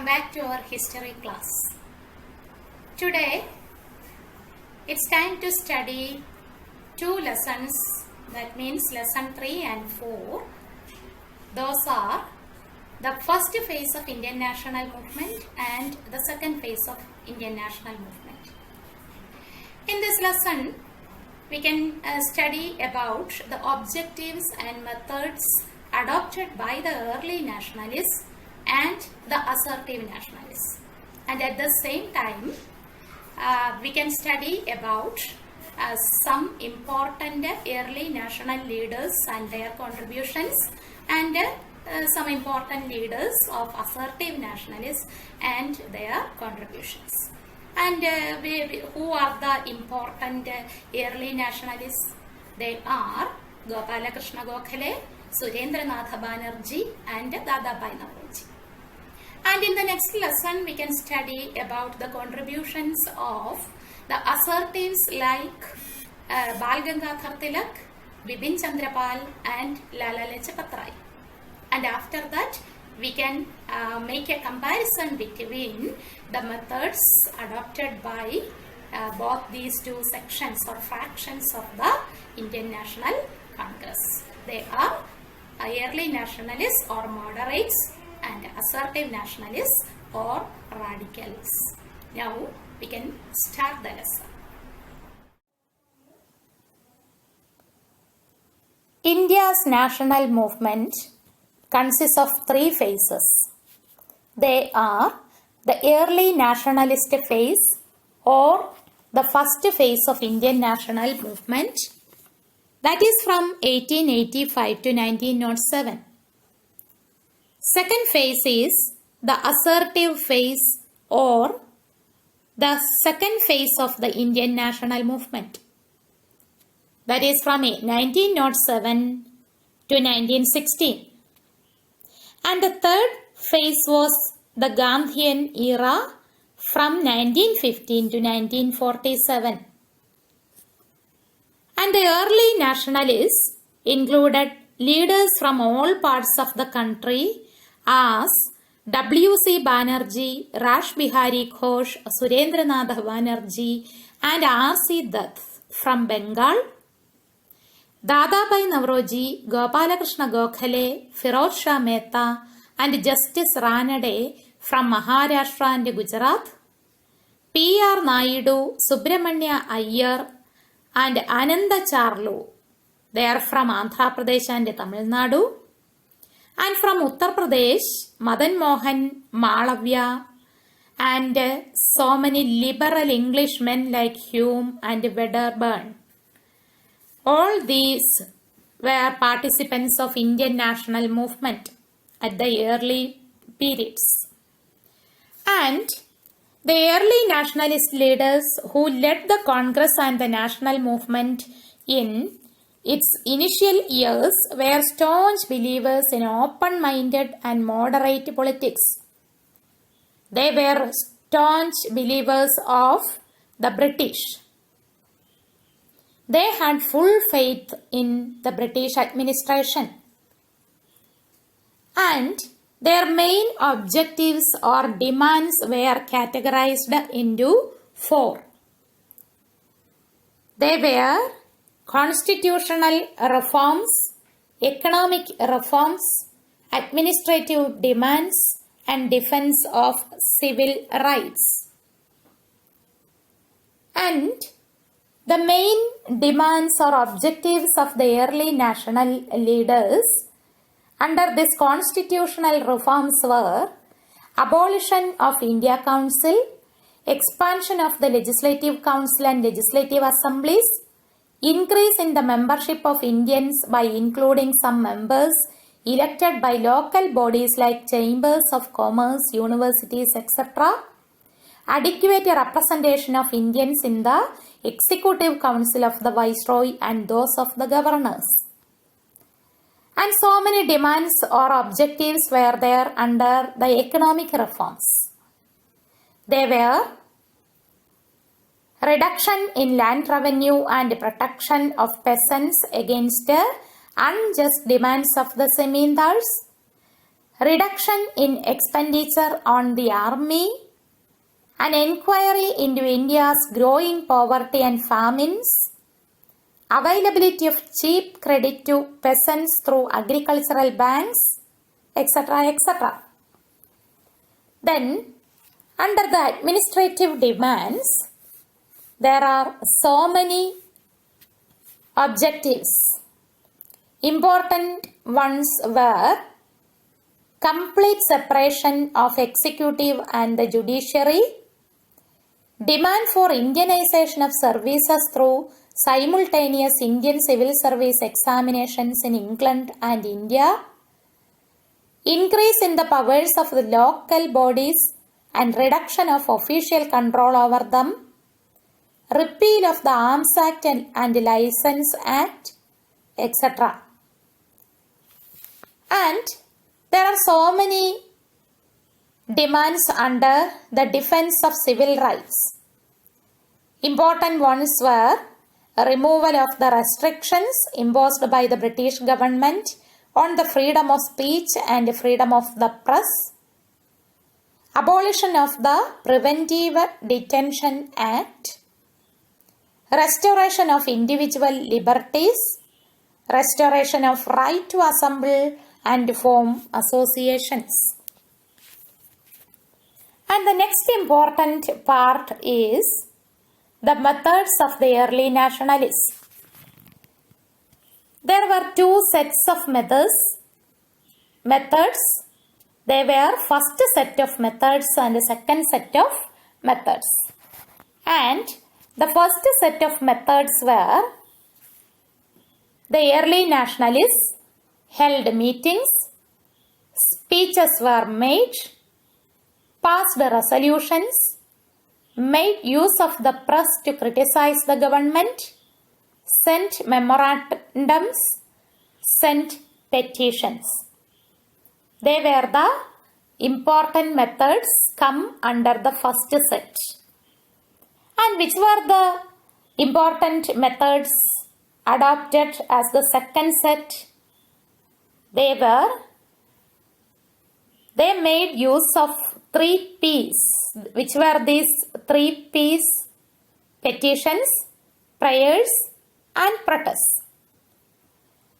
Welcome back to our history class. Today, it's time to study two lessons, that means lesson 3 and 4. Those are the first phase of Indian national movement and the second phase of Indian national movement. In this lesson, we can study about the objectives and methods adopted by the early nationalists and the assertive nationalists. And at the same time, we can study about some important early national leaders and their contributions, and some important leaders of assertive nationalists and their contributions. And who are the important early nationalists? They are Gopalakrishna Gokhale, Surendranath Banerjee and Dadabhai Naoroji. And in the next lesson, we can study about the contributions of the assertives like Bal Gangadhar Tilak, Bipin Chandra Pal and Lala Lajpat Rai. And after that, we can make a comparison between the methods adopted by both these two sections or fractions of the Indian National Congress. They are early nationalists or moderates and assertive nationalists or radicals. Now we can start the lesson. India's national movement consists of three phases. They are the early nationalist phase or the first phase of Indian national movement, that is from 1885 to 1907. Second phase is the assertive phase or the second phase of the Indian national movement, that is from 1907 to 1916. And the third phase was the Gandhian era from 1915 to 1947. And the early nationalists included leaders from all parts of the country as W.C. Banerjee, Rash Bihari Ghosh, Surendranath Banerjee and R.C. Dutt from Bengal, Dadabhai Naoroji, Gopalakrishna Gokhale, Firoz Shah Mehta and Justice Ranade from Maharashtra and Gujarat, P.R. Naidu, Subramanya Iyer and Ananda Charlu, they are from Andhra Pradesh and Tamil Nadu, and from Uttar Pradesh, Madan Mohan, Malavya, and so many liberal Englishmen like Hume and Wedderburn. All these were participants of Indian national movement at the early periods. And the early nationalist leaders who led the Congress and the national movement in its initial years were staunch believers in open-minded and moderate politics. They were staunch believers of the British. They had full faith in the British administration. And their main objectives or demands were categorized into four. They were constitutional reforms, economic reforms, administrative demands, and defense of civil rights. And the main demands or objectives of the early national leaders under this constitutional reforms were abolition of India Council, expansion of the Legislative Council and Legislative Assemblies, increase in the membership of Indians by including some members elected by local bodies like chambers of commerce, universities, etc., adequate representation of Indians in the executive council of the viceroy and those of the governors. And so many demands or objectives were there under the economic reforms. They were reduction in land revenue and protection of peasants against unjust demands of the zemindars, reduction in expenditure on the army, an inquiry into India's growing poverty and famines, availability of cheap credit to peasants through agricultural banks, etc., etc. Then, under the administrative demands, there are so many objectives. Important ones were complete separation of executive and the judiciary, demand for Indianization of services through simultaneous Indian civil service examinations in England and India, increase in the powers of the local bodies and reduction of official control over them, repeal of the Arms Act and License Act, etc. And there are so many demands under the defense of civil rights. Important ones were removal of the restrictions imposed by the British government on the freedom of speech and freedom of the press, abolition of the Preventive Detention Act, restoration of individual liberties, restoration of right to assemble and form associations. And the next important part is the methods of the early nationalists. There were two sets of methods. They were first set of methods and the second set of methods. And the first set of methods were the early nationalists held meetings, speeches were made, passed resolutions, made use of the press to criticize the government, sent memorandums, sent petitions. They were the important methods come under the first set. And which were the important methods adopted as the second set? They made use of 3 P's. Which were these 3 P's? Petitions, prayers, and protests.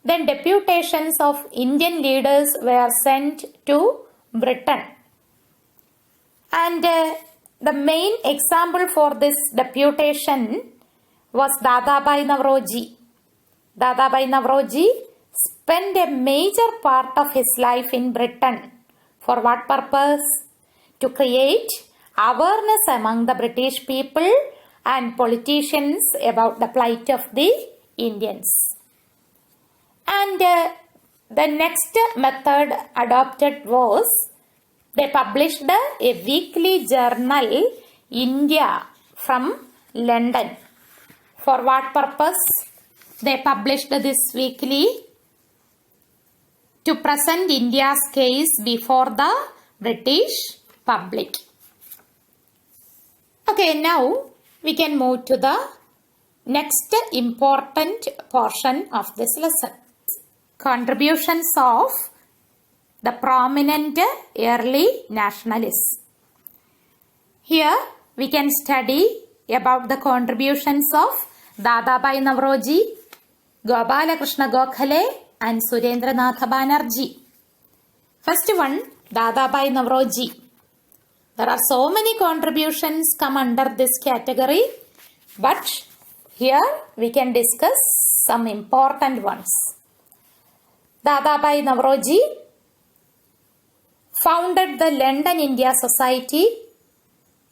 Then deputations of Indian leaders were sent to Britain. And the main example for this deputation was Dadabhai Naoroji. Dadabhai Naoroji spent a major part of his life in Britain. For what purpose? To create awareness among the British people and politicians about the plight of the Indians. And the next method adopted was they published a weekly journal, India, from London. For what purpose? They published this weekly to present India's case before the British public. Okay, now we can move to the next important portion of this lesson. Contributions of the prominent early nationalists. Here we can study about the contributions of Dadabhai Naoroji, Gopalakrishna Gokhale and Surendranath Banerjee. First one, Dadabhai Naoroji. There are so many contributions come under this category, but here we can discuss some important ones. Dadabhai Naoroji founded the London India Society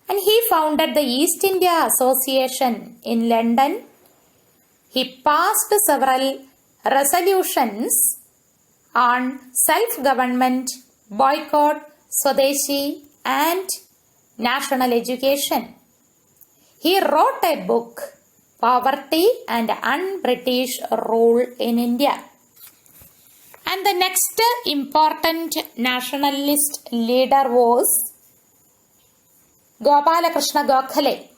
and he founded the East India Association in London. He passed several resolutions on self-government, boycott, Swadeshi and national education. He wrote a book, Poverty and Un-British Rule in India. And the next important nationalist leader was Gopalakrishna Gokhale.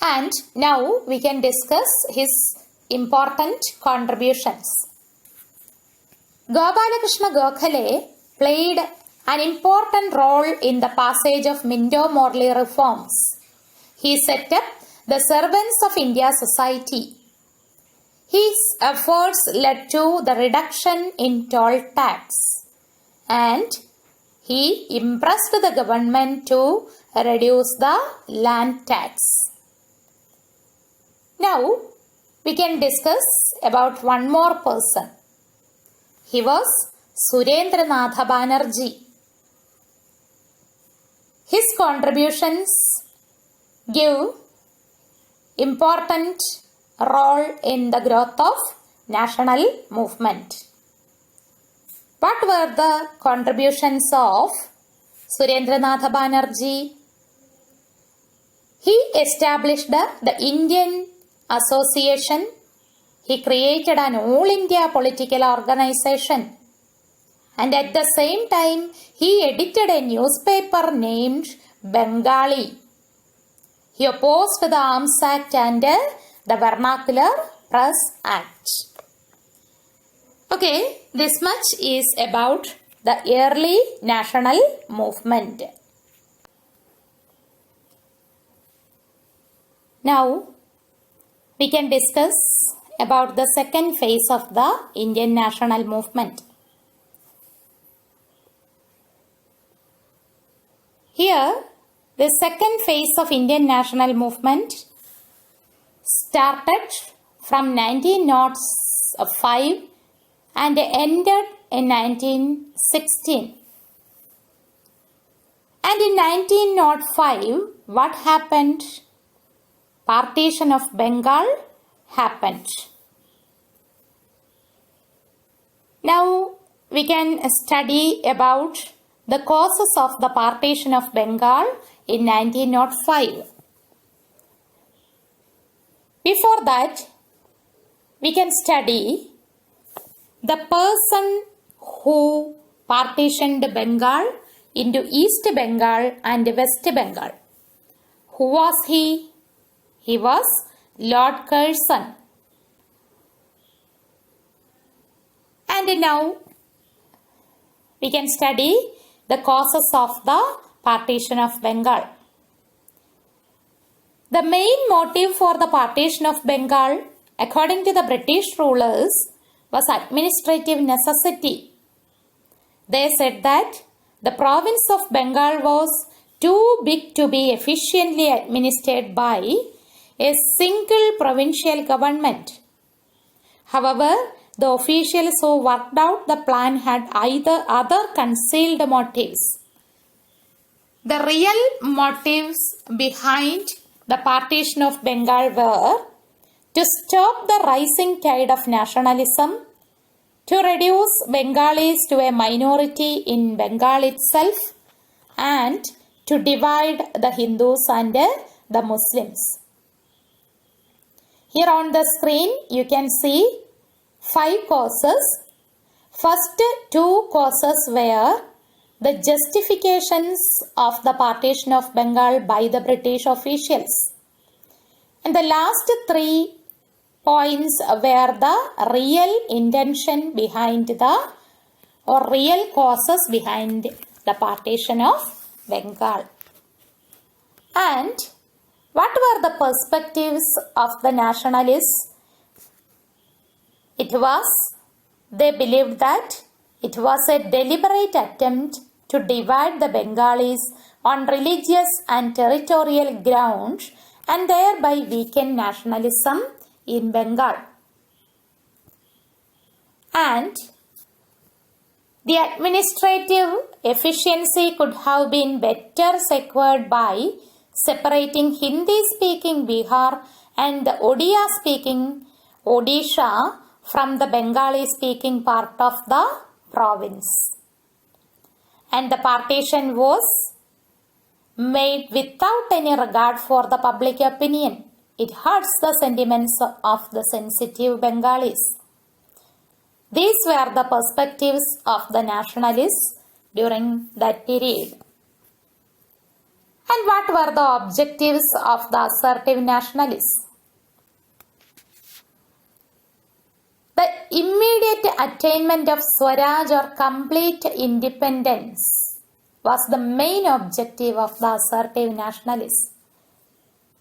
And now we can discuss his important contributions. Gopalakrishna Gokhale played an important role in the passage of Minto-Morley reforms. He set up the Servants of India Society. His efforts led to the reduction in toll tax, and he impressed the government to reduce the land tax. Now, we can discuss about one more person. He was Surendranath Banerjee. His contributions give important role in the growth of national movement. What were the contributions of Surendranath Banerjee? He established the Indian Association. He created an all India political organization, and at the same time he edited a newspaper named Bengali. He opposed the Arms Act and the Vernacular Press Act. Okay, this much is about the early national movement. Now, we can discuss about the second phase of the Indian national movement. Here, the second phase of Indian national movement started from 1905 and ended in 1916. And in 1905, what happened? Partition of Bengal happened. Now we can study about the causes of the partition of Bengal in 1905. Before that, we can study the person who partitioned Bengal into East Bengal and West Bengal. Who was he? He was Lord Curzon. And now we can study the causes of the partition of Bengal. The main motive for the partition of Bengal, according to the British rulers, was administrative necessity. They said that the province of Bengal was too big to be efficiently administered by a single provincial government. However, the officials who worked out the plan had either other concealed motives. The real motives behind the partition of Bengal were to stop the rising tide of nationalism, to reduce Bengalis to a minority in Bengal itself, and to divide the Hindus and the Muslims. Here on the screen you can see 5 causes. First 2 causes were the justifications of the partition of Bengal by the British officials. And the last 3 points were the real intention behind the or real causes behind the partition of Bengal. And what were the perspectives of the nationalists? They believed that it was a deliberate attempt to divide the Bengalis on religious and territorial grounds and thereby weaken nationalism in Bengal. And the administrative efficiency could have been better secured by separating Hindi-speaking Bihar and the Odia-speaking Odisha from the Bengali-speaking part of the province. And the partition was made without any regard for the public opinion. It hurts the sentiments of the sensitive Bengalis. These were the perspectives of the nationalists during that period. And what were the objectives of the assertive nationalists? The immediate attainment of Swaraj or complete independence was the main objective of the assertive nationalists.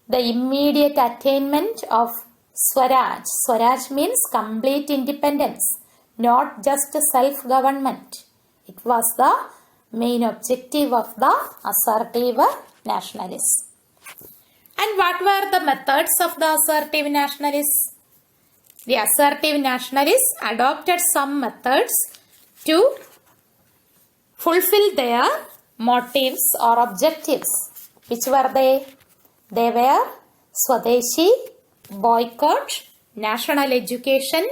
The immediate attainment of Swaraj. Swaraj means complete independence, not just self-government. It was the main objective of the assertive nationalists. And what were the methods of the assertive nationalists? The assertive nationalists adopted some methods to fulfill their motives or objectives. Which were they? They were Swadeshi, boycott, national education,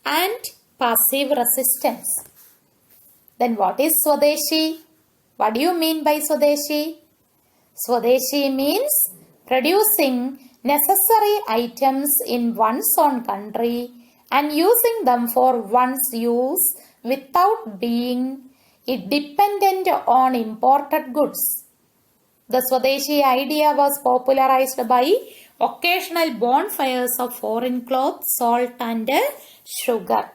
and passive resistance. Then what is Swadeshi? What do you mean by Swadeshi? Swadeshi means producing necessary items in one's own country and using them for one's use without being dependent on imported goods. The Swadeshi idea was popularized by occasional bonfires of foreign cloth, salt and sugar.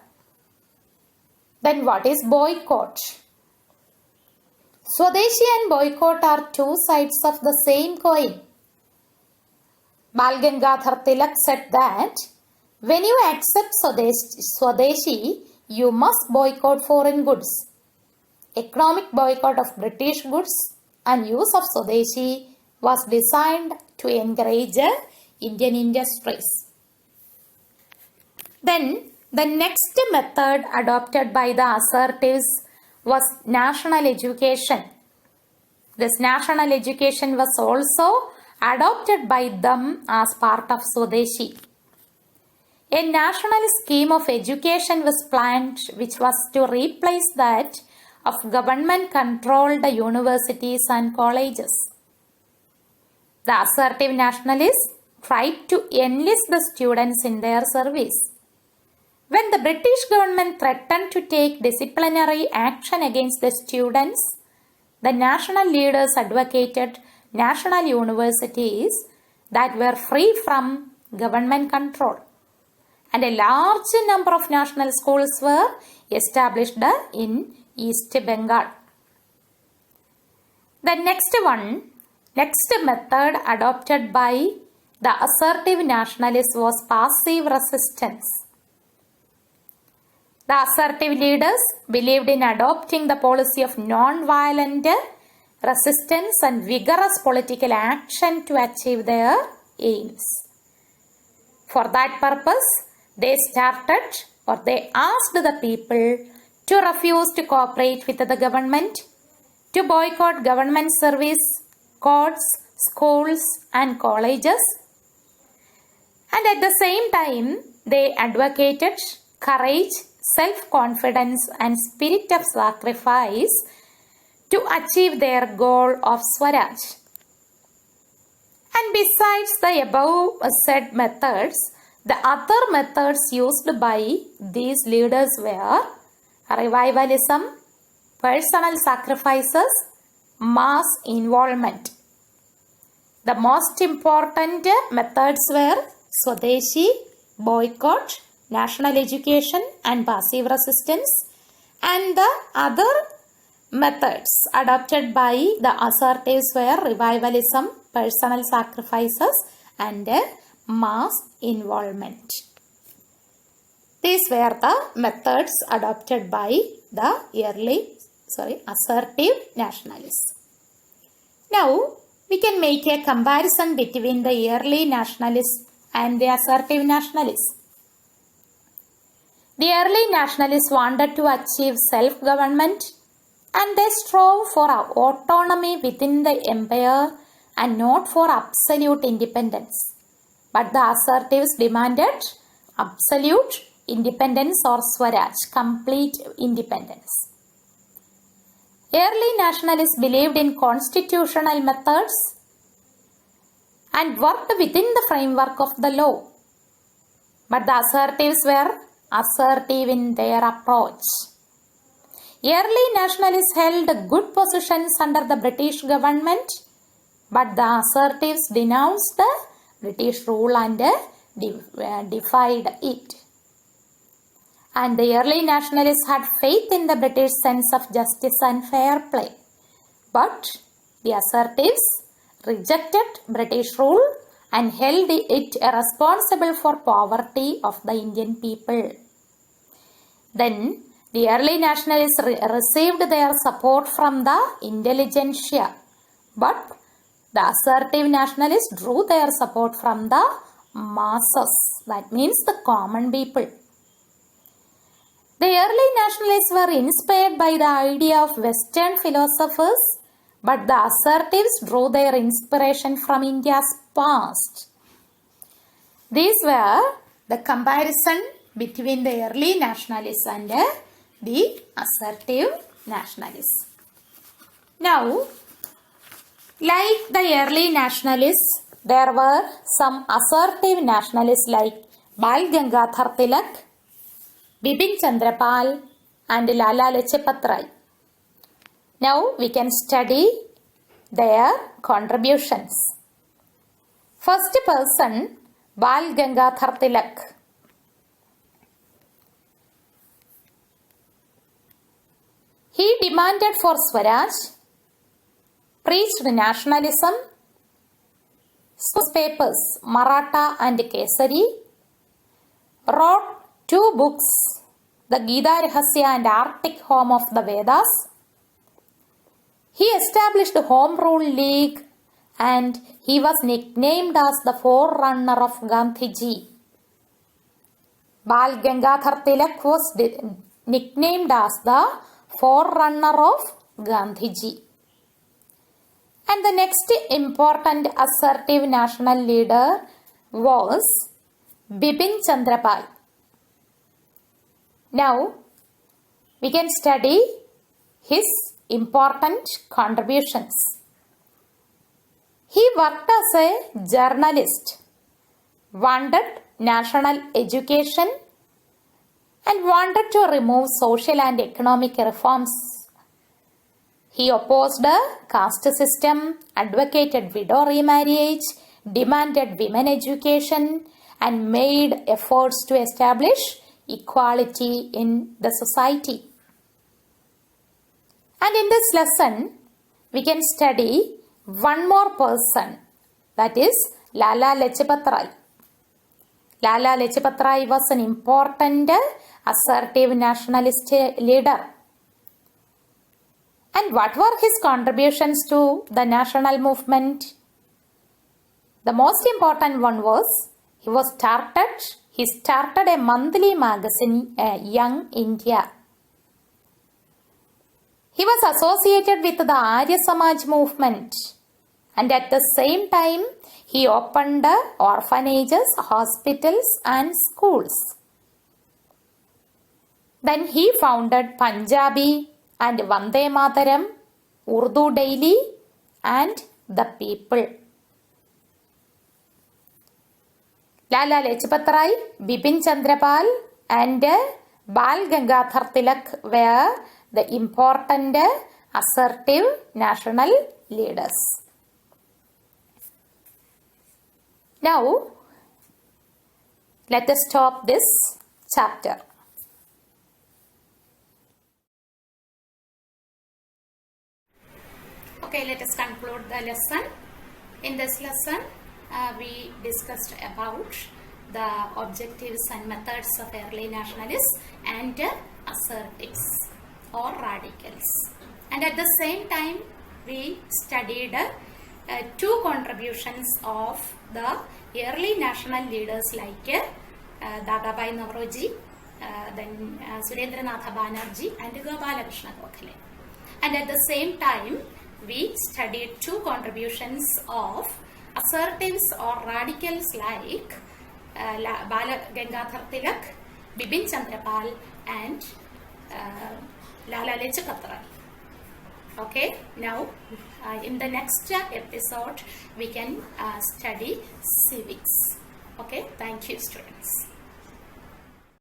Then what is boycott? Swadeshi and boycott are two sides of the same coin. Bal Gangadhar Tilak said that when you accept Swadeshi, you must boycott foreign goods. Economic boycott of British goods and use of Swadeshi was designed to encourage Indian industries. Then the next method adopted by the assertives was national education. This national education was also adopted by them as part of Swadeshi. A national scheme of education was planned which was to replace that of government-controlled universities and colleges. The assertive nationalists tried to enlist the students in their service. When the British government threatened to take disciplinary action against the students, the national leaders advocated national universities that were free from government control. And a large number of national schools were established in East Bengal. The next method adopted by the assertive nationalists was passive resistance. The assertive leaders believed in adopting the policy of non-violent resistance and vigorous political action to achieve their aims. For that purpose, they asked the people to refuse to cooperate with the government, to boycott government service, courts, schools and colleges. And at the same time, they advocated courage, self-confidence and spirit of sacrifice to achieve their goal of Swaraj. And besides the above said methods, the other methods used by these leaders were revivalism, personal sacrifices, mass involvement. The most important methods were Swadeshi, boycott, national education and passive resistance, and the other methods adopted by the assertives were revivalism, personal sacrifices and mass involvement. These were the methods adopted by the assertive nationalists. Now we can make a comparison between the early nationalists and the assertive nationalists. The early nationalists wanted to achieve self-government and they strove for autonomy within the empire and not for absolute independence. But the assertives demanded absolute independence or Swaraj, complete independence. Early nationalists believed in constitutional methods and worked within the framework of the law. But the assertives were assertive in their approach. Early nationalists held good positions under the British government, but the assertives denounced the British rule and defied it. and the early nationalists had faith in the British sense of justice and fair play. But the assertives rejected British rule and held it responsible for poverty of the Indian people. Then the early nationalists received their support from the intelligentsia, but the assertive nationalists drew their support from the masses, that means the common people. The early nationalists were inspired by the idea of Western philosophers, but the assertives drew their inspiration from India's past. These were the comparison between the early nationalists and the assertive nationalists. Now, like the early nationalists, there were some assertive nationalists like Bal Gangadhar Tilak, Bipin Chandra Pal and Lala Lajpat Rai. Now we can study their contributions. First person, Bal Gangadhar Tilak. He demanded for Swaraj, preached nationalism, newspapers Maratha and Kesari, wrote 2 books, the Gita Rahasya and Arctic Home of the Vedas. He established the Home Rule League and he was nicknamed as the forerunner of Gandhiji. Bal Gangadhar Tilak was nicknamed as the forerunner of Gandhiji. And the next important assertive national leader was Bipin Chandra Pal. Now, we can study his important contributions. He worked as a journalist, wanted national education, and wanted to remove social and economic reforms. He opposed the caste system, advocated widow remarriage, demanded women education, and made efforts to establish equality in the society. And in this lesson, we can study one more person, that is Lala Lajpat Rai. Lala Lajpat Rai was an important assertive nationalist leader. And what were his contributions to the national movement? The most important one was he started a monthly magazine, Young India. He was associated with the Arya Samaj movement, and at the same time he opened orphanages, hospitals and schools. Then he founded Punjabi and Vande Mataram, Urdu Daily and The People. Lala Lajpat Rai, Bipin Chandra Pal and Bal Gangadhar Tilak were the important assertive national leaders. Now, let us stop this chapter. Okay, let us conclude the lesson. In this lesson, we discussed about the objectives and methods of early nationalists and assertives or radicals. And at the same time, we studied 2 contributions of the early national leaders like Dadabhai Naoroji, then Surendranath Banerjee and Gopalakrishna Gokhale. And at the same time, we studied 2 contributions of assertives or radicals like Bal Gangadhar Tilak, Bipin Chandra Pal and Lala Lajpat Rai. Okay, now in the next episode we can study civics. Okay, thank you students.